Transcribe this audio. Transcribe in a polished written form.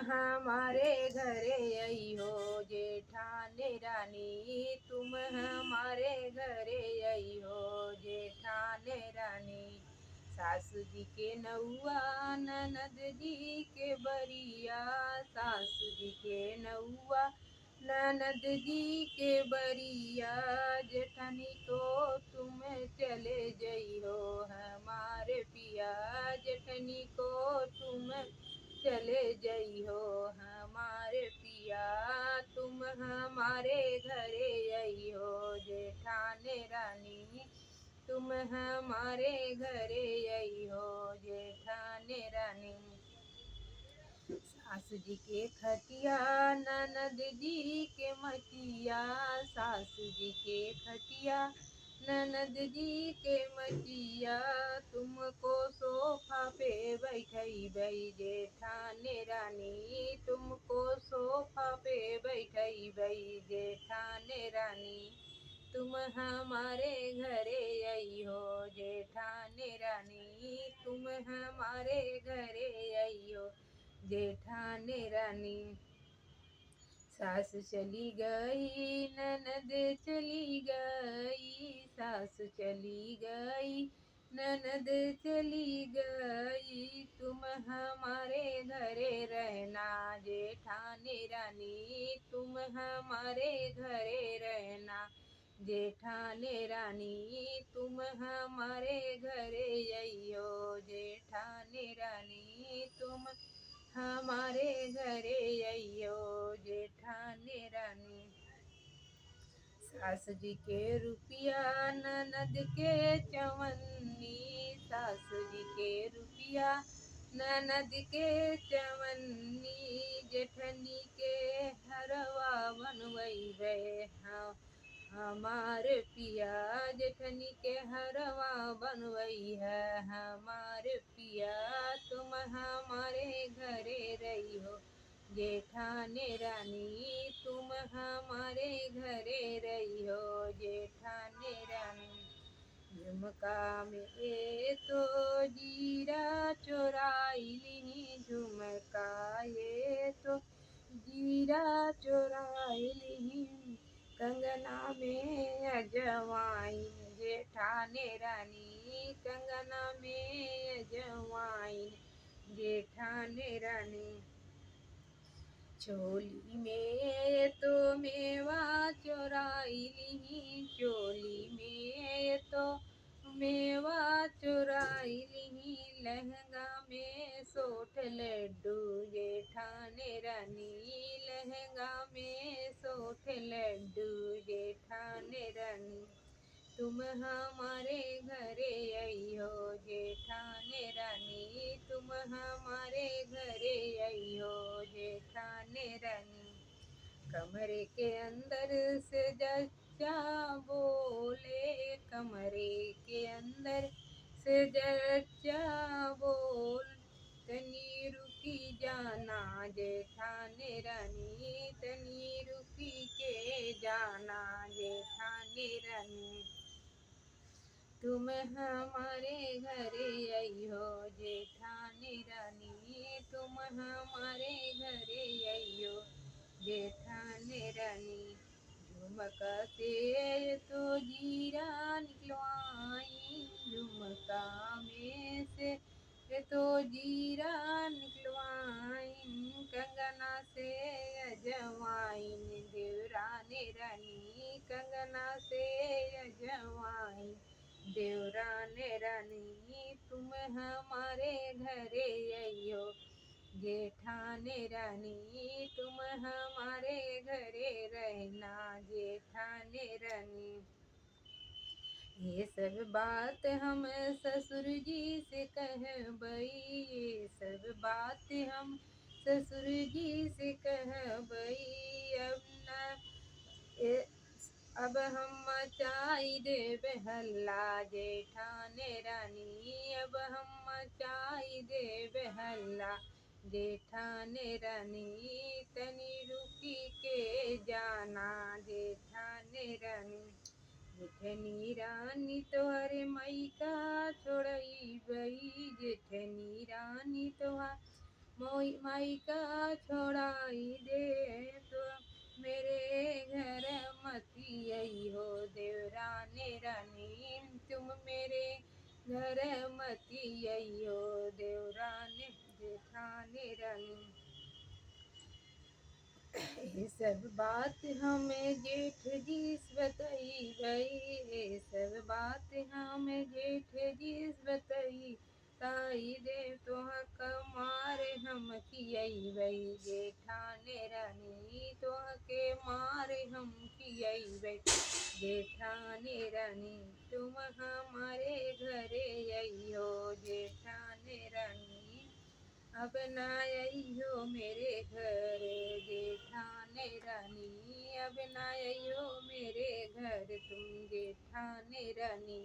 हमारे घरे आई हो जेठानी रानी, तुम हमारे घरे आई हो जेठानी रानी। सासू जी के नौआ ननद जी के बरिया, सासू जी के नौआ ननद जी के बरिया, जेठानी को तुम चले जइहो हमारे पिया, जेठनी को तुम चले जइहो हमारे पिया, तुम हमारे घरे अइहो जेठानी रानी, तुम हमारे घरे अइहो जेठानी रानी। सासू जी के खटिया ननद जी के मचिया, सासू जी के खटिया ननद जी के मचिया, तुमको सोफा पे बैठई बई जेठानी रानी, तुमको सोफा पे बैठई बई जेठानी रानी, तुम हमारे घरे आई हो जेठानी रानी, तुम हमारे घरे आई हो जेठानी रानी। सास चली गई ननद चली गई, सास चली गई ननद चली गई, तुम हमारे घरे रहना जेठानी रानी, तुम हमारे घरे रहना जेठानी रानी, तुम हमारे घरे अइयो जेठानी रानी, तुम हमारे घरे अइयो जेठानी रानी। सास जी के रुपया ननद के चवन्नी, सास जी के रुपया ननद के चवन्नी, जेठनी के हरवा बनवैबे हमारे पिया, जेठनी के हरवा बनवई है हमारे पिया, तुम हमारे घरे रही हो जेठानी रानी, तुम हमारे घरे रही हो जेठानी रानी। झुमका में तो जीरा चोराई ली, झुमका ये तो जीरा चोराई ली, कंगना में अजवाइन जेठानी रानी, कंगना में अजवाइन जेठानी रानी। चोली में तो मेवा चोराई ली, चोली में तो मेवा चोराई ली, लहंगा में सोठ लड्डू जेठानी रानी, लहंगा में सोठ लड्डू जेठानी रानी, तुम हमारे घरे अइहो जेठानी रानी, तुम हमारे घरे अइहो जेठानी रानी। कमरे के अंदर से जच्चा बोले, कमरे के अंदर से जच्चा बोल, तनी रुकी जाना जेठानी रानी, तनी रुकी के जाना जेठानी रानी, तुम हमारे घरे अइहो जेठानी रानी, तुम हमारे घरे अइहो जेठानी रानी। झुमका से तो जीरा निकलवाई, झुमका में से तो जीरा निकलवाई, कंगना से अजवाइन देवरानी रानी, कंगना से अजवाइन देवरानी रानी, तुम हमारे घरे अइयो जेठानी रानी, तुम हमारे घरे रहना जेठानी रानी। ये सब बात हम ससुर जी से कहबई, ये सब बात हम ससुर जी से कहबई, अब न अब हम मचाई देबे हल्ला जेठानी रानी, अब हम मचाई देबे हल्ला जेठानी रानी, तनी रुकी के जाना जेठानी रानी। जेठनी रानी तोहरे मैका छोड़ई बई, जेठनी रानी तोहार मायका छोड़ाई दे तो मेरे घर मती आई हो देवरानी रानी तुम मेरे घर मती आई हो देवरानी जेठानी रानी। ये सब बात हमें जेठ जी बताई गई, ये सब बात हमें जेठ जी बताई, ताई दे तो हक मारे हम कियई वही जेठाने रानी तो के मारे हम कियई वही जेठाने रानी तुम हमारे घरे आई हो जेठाने रानी अब ना आइयो मेरे घर जेठाने रानी अब ना आइयो मेरे घर तुम जेठाने रानी।